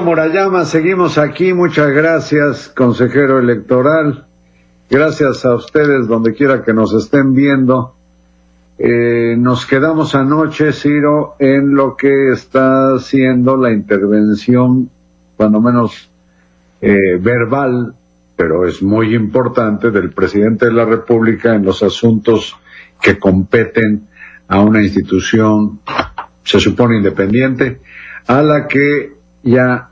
Murayama, seguimos aquí. Muchas gracias, consejero electoral. Gracias a ustedes, donde quiera que nos estén viendo. Nos quedamos anoche, Ciro, en lo que está siendo la intervención, cuando menos verbal, pero es muy importante, del presidente de la República en los asuntos que competen a una institución, se supone independiente, a la que ya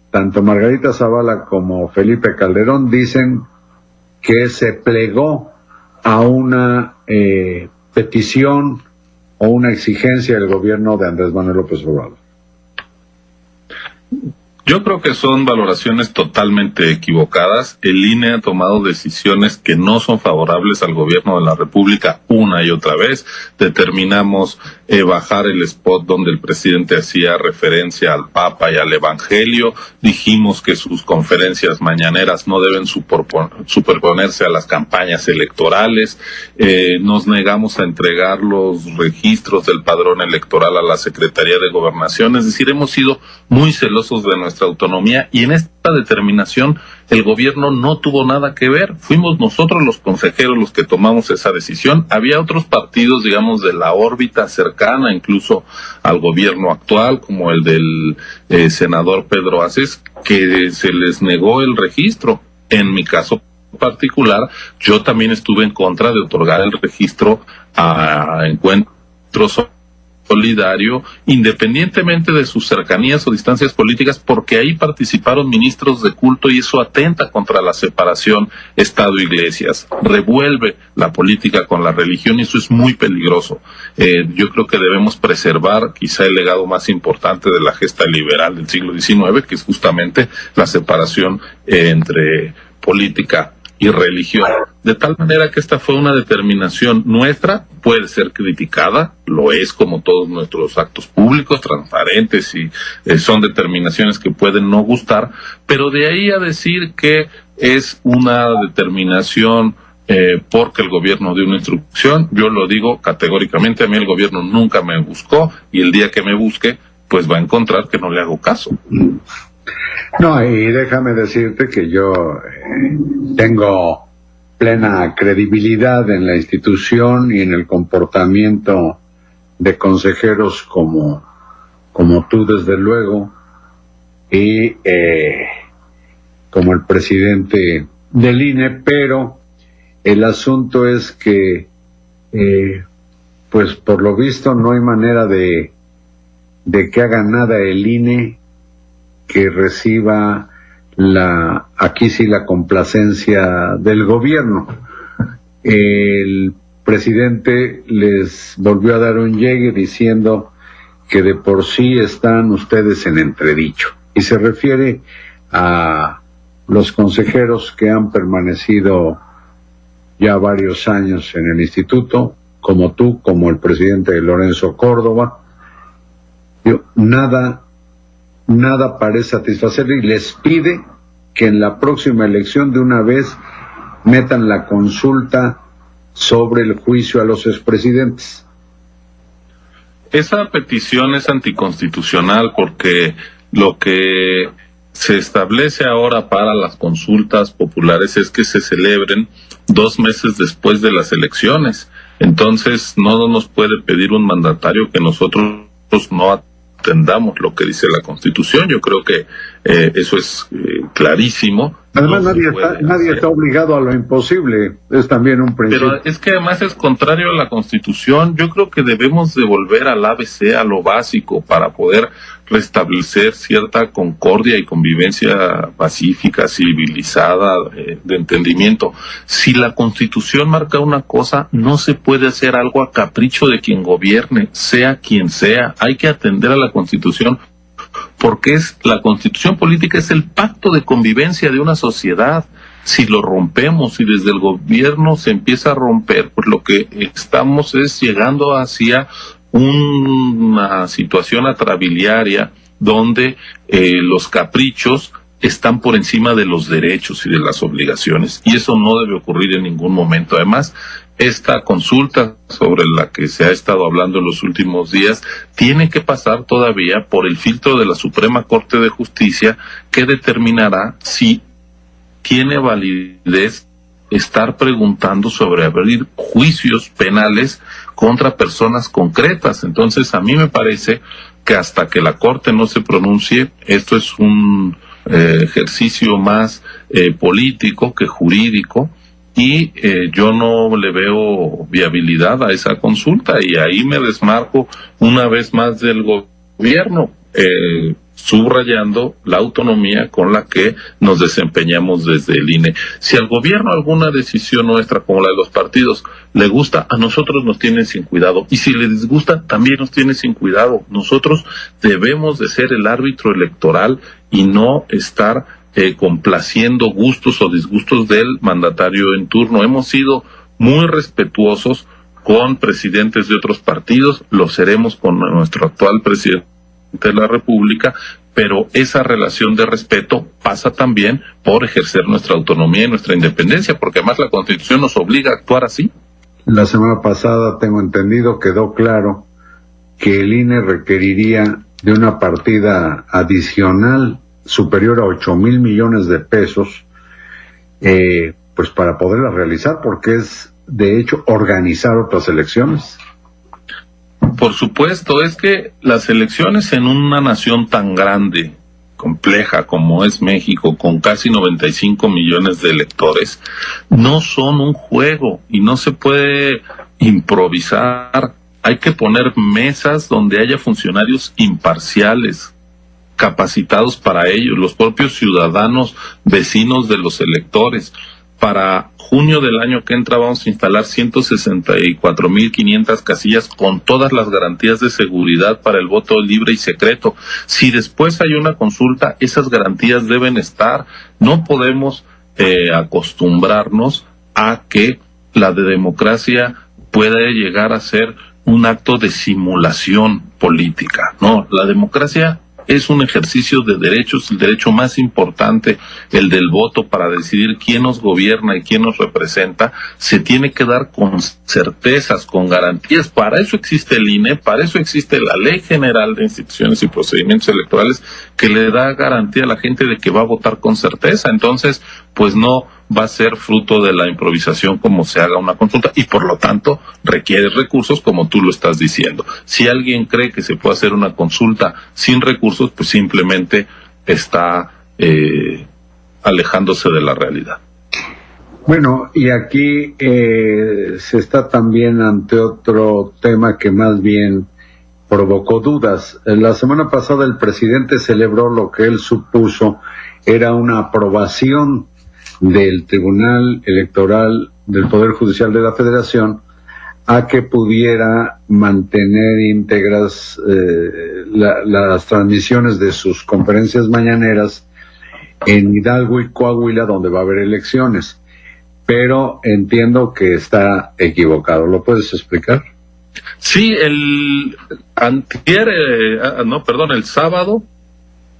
tanto Margarita Zavala como Felipe Calderón dicen que se plegó a una petición o una exigencia del gobierno de Andrés Manuel López Obrador. Yo creo que son valoraciones totalmente equivocadas. El INE ha tomado decisiones que no son favorables al gobierno de la República una y otra vez. Determinamos bajar el spot donde el presidente hacía referencia al Papa y al Evangelio. Dijimos que sus conferencias mañaneras no deben superponerse a las campañas electorales. Nos negamos a entregar los registros del padrón electoral a la Secretaría de Gobernación. Es decir, hemos sido muy celosos de nuestra autonomía, y en esta determinación el gobierno no tuvo nada que ver. Fuimos nosotros los consejeros los que tomamos esa decisión. Había otros partidos, digamos, de la órbita cercana incluso al gobierno actual, como el del senador Pedro Aces, que se les negó el registro. En mi caso particular, yo también estuve en contra de otorgar el registro a Encuentros Solidario, independientemente de sus cercanías o distancias políticas, porque ahí participaron ministros de culto, y eso atenta contra la separación Estado-Iglesias, revuelve la política con la religión, y eso es muy peligroso. Yo creo que debemos preservar quizá el legado más importante de la gesta liberal del siglo XIX, que es justamente la separación entre política y religión, de tal manera que esta fue una determinación nuestra. Puede ser criticada, lo es como todos nuestros actos públicos, transparentes, y son determinaciones que pueden no gustar, pero de ahí a decir que es una determinación porque el gobierno dio una instrucción, yo lo digo categóricamente. A mí el gobierno nunca me buscó, y el día que me busque, pues va a encontrar que no le hago caso. No, y déjame decirte que yo tengo plena credibilidad en la institución y en el comportamiento de consejeros como tú, desde luego, y como el presidente del INE, pero el asunto es que pues por lo visto no hay manera de que haga nada el INE que reciba aquí sí la complacencia del gobierno. El presidente les volvió a dar un llegue diciendo que de por sí están ustedes en entredicho, y se refiere a los consejeros que han permanecido ya varios años en el instituto, como tú, como el presidente Lorenzo Córdoba. Nada parece satisfacerle, y les pide que en la próxima elección de una vez metan la consulta sobre el juicio a los expresidentes. Esa petición es anticonstitucional, porque lo que se establece ahora para las consultas populares es que se celebren 2 meses después de las elecciones. Entonces no nos puede pedir un mandatario que nosotros no atendamos lo que dice la Constitución. Yo creo que eso es clarísimo. Además, nadie está obligado a lo imposible, es también un principio. Pero es que además es contrario a la Constitución. Yo creo que debemos de volver al ABC, a lo básico, para poder restablecer cierta concordia y convivencia pacífica, civilizada, de entendimiento. Si la Constitución marca una cosa, no se puede hacer algo a capricho de quien gobierne, sea quien sea. Hay que atender a la Constitución, porque la Constitución política es el pacto de convivencia de una sociedad. Si lo rompemos, y desde el gobierno se empieza a romper, pues lo que estamos es llegando hacia una situación atrabiliaria donde los caprichos están por encima de los derechos y de las obligaciones, y eso no debe ocurrir en ningún momento. Además, esta consulta sobre la que se ha estado hablando en los últimos días tiene que pasar todavía por el filtro de la Suprema Corte de Justicia, que determinará si tiene validez estar preguntando sobre abrir juicios penales contra personas concretas. Entonces, a mí me parece que hasta que la Corte no se pronuncie, esto es un ejercicio más político que jurídico, y yo no le veo viabilidad a esa consulta, y ahí me desmarco una vez más del gobierno, subrayando la autonomía con la que nos desempeñamos desde el INE. Si al gobierno alguna decisión nuestra, como la de los partidos, le gusta, a nosotros nos tienen sin cuidado, y si les disgusta, también nos tienen sin cuidado. Nosotros debemos de ser el árbitro electoral y no estar complaciendo gustos o disgustos del mandatario en turno. Hemos sido muy respetuosos con presidentes de otros partidos, lo seremos con nuestro actual presidente de la República, pero esa relación de respeto pasa también por ejercer nuestra autonomía y nuestra independencia, porque además la Constitución nos obliga a actuar así. La semana pasada, tengo entendido, quedó claro que el INE requeriría de una partida adicional superior a 8,000 millones de pesos, pues para poderla realizar, porque es, de hecho, organizar otras elecciones. Por supuesto, es que las elecciones en una nación tan grande, compleja como es México, con casi 95 millones de electores, no son un juego y no se puede improvisar. Hay que poner mesas donde haya funcionarios imparciales, capacitados para ello, los propios ciudadanos vecinos de los electores. Para junio del año que entra vamos a instalar 164,500 casillas con todas las garantías de seguridad para el voto libre y secreto. Si después hay una consulta, esas garantías deben estar. No podemos acostumbrarnos a que la democracia pueda llegar a ser un acto de simulación política. No, la democracia es un ejercicio de derechos, el derecho más importante, el del voto para decidir quién nos gobierna y quién nos representa, se tiene que dar con certezas, con garantías. Para eso existe el INE, para eso existe la Ley General de Instituciones y Procedimientos Electorales, que le da garantía a la gente de que va a votar con certeza. Entonces, pues no va a ser fruto de la improvisación como se haga una consulta, y por lo tanto requiere recursos, como tú lo estás diciendo. Si alguien cree que se puede hacer una consulta sin recursos, pues simplemente está alejándose de la realidad. Bueno, y aquí se está también ante otro tema que más bien provocó dudas. La semana pasada el presidente celebró lo que él supuso era una aprobación del Tribunal Electoral del Poder Judicial de la Federación a que pudiera mantener íntegras las transmisiones de sus conferencias mañaneras en Hidalgo y Coahuila, donde va a haber elecciones. Pero entiendo que está equivocado. ¿Lo puedes explicar? Sí, el sábado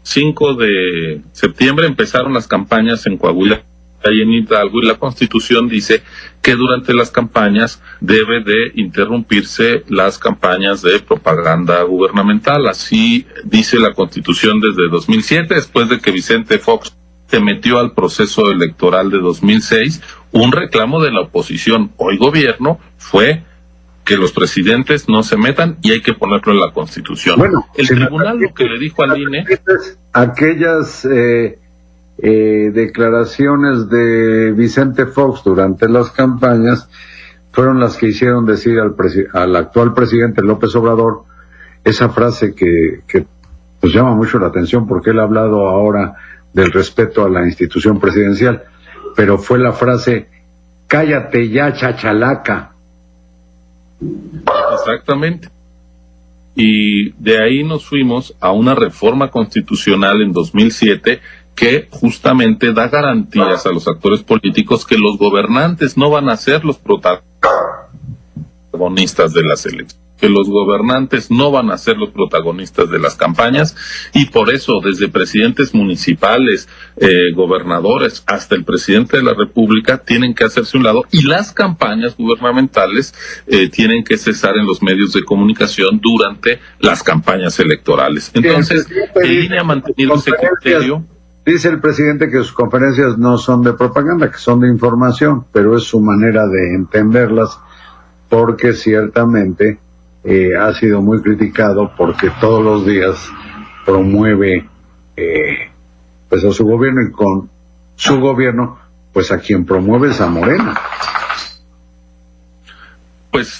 5 de septiembre empezaron las campañas en Coahuila y en Hidalgo, y la Constitución dice que durante las campañas debe de interrumpirse las campañas de propaganda gubernamental. Así dice la Constitución desde 2007, después de que Vicente Fox se metió al proceso electoral de 2006. Un reclamo de la oposición, hoy gobierno, fue que los presidentes no se metan y hay que ponerlo en la Constitución. Bueno, el tribunal lo que le dijo al INE... Aquellas declaraciones de Vicente Fox durante las campañas fueron las que hicieron decir al actual presidente López Obrador esa frase que pues llama mucho la atención, porque él ha hablado ahora del respeto a la institución presidencial, pero fue la frase: cállate ya, chachalaca. Exactamente. Y de ahí nos fuimos a una reforma constitucional en 2007 que justamente da garantías a los actores políticos que los gobernantes no van a ser los protagonistas de las elecciones. que los gobernantes no van a ser los protagonistas de las campañas, y por eso desde presidentes municipales, gobernadores, hasta el presidente de la República tienen que hacerse a un lado, y las campañas gubernamentales tienen que cesar en los medios de comunicación durante las campañas electorales. Entonces, el INE ha mantenido ese criterio. Dice el presidente que sus conferencias no son de propaganda, que son de información, pero es su manera de entenderlas, porque ciertamente ha sido muy criticado porque todos los días promueve pues a su gobierno, y con su gobierno pues a quien promueve es a Morena. Pues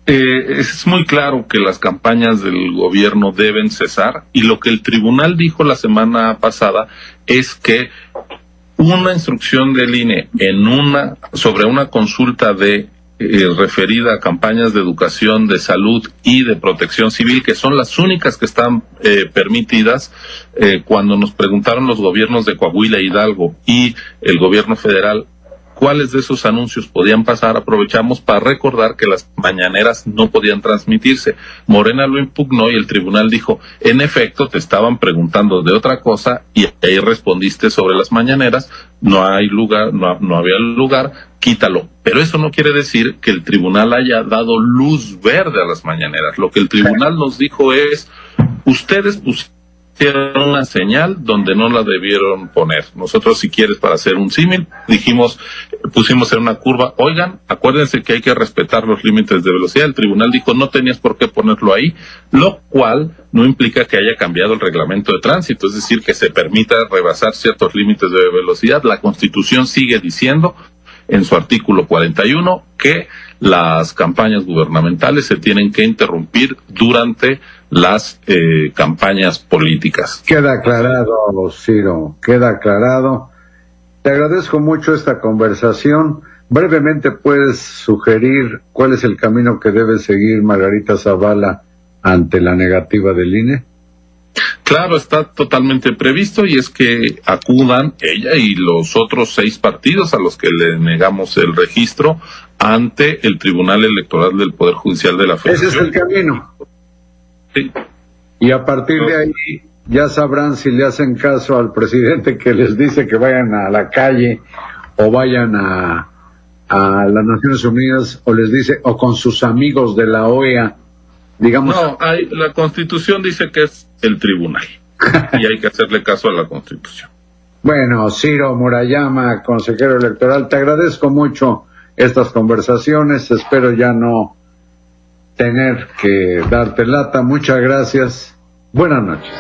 es muy claro que las campañas del gobierno deben cesar, y lo que el tribunal dijo la semana pasada es que una instrucción del INE sobre una consulta referida a campañas de educación, de salud y de protección civil, que son las únicas que están permitidas. Cuando nos preguntaron los gobiernos de Coahuila, Hidalgo y el gobierno federal cuáles de esos anuncios podían pasar, aprovechamos para recordar que las mañaneras no podían transmitirse. Morena lo impugnó y el tribunal dijo, en efecto, te estaban preguntando de otra cosa y ahí respondiste sobre las mañaneras, no hay lugar, no había lugar, quítalo. Pero eso no quiere decir que el tribunal haya dado luz verde a las mañaneras. Lo que el tribunal nos dijo es, ustedes pusieron una señal donde no la debieron poner. Nosotros, si quieres, para hacer un símil, pusimos en una curva, oigan, acuérdense que hay que respetar los límites de velocidad. El tribunal dijo, no tenías por qué ponerlo ahí, lo cual no implica que haya cambiado el reglamento de tránsito, es decir, que se permita rebasar ciertos límites de velocidad. La Constitución sigue diciendo, en su artículo 41, que las campañas gubernamentales se tienen que interrumpir durante las campañas políticas. Queda aclarado, Ciro, queda aclarado. Te agradezco mucho esta conversación. Brevemente, ¿puedes sugerir cuál es el camino que debe seguir Margarita Zavala ante la negativa del INE? Claro, está totalmente previsto, y es que acudan ella y los otros 6 partidos a los que le negamos el registro ante el Tribunal Electoral del Poder Judicial de la Federación. Ese es el camino. Sí. Y a partir de ahí ya sabrán si le hacen caso al presidente que les dice que vayan a la calle o vayan a las Naciones Unidas, o les dice, o con sus amigos de la OEA, digamos. No, la Constitución dice que es el tribunal y hay que hacerle caso a la Constitución. Bueno, Ciro Murayama, consejero electoral, te agradezco mucho estas conversaciones, espero ya no tener que darte lata. Muchas gracias, buenas noches.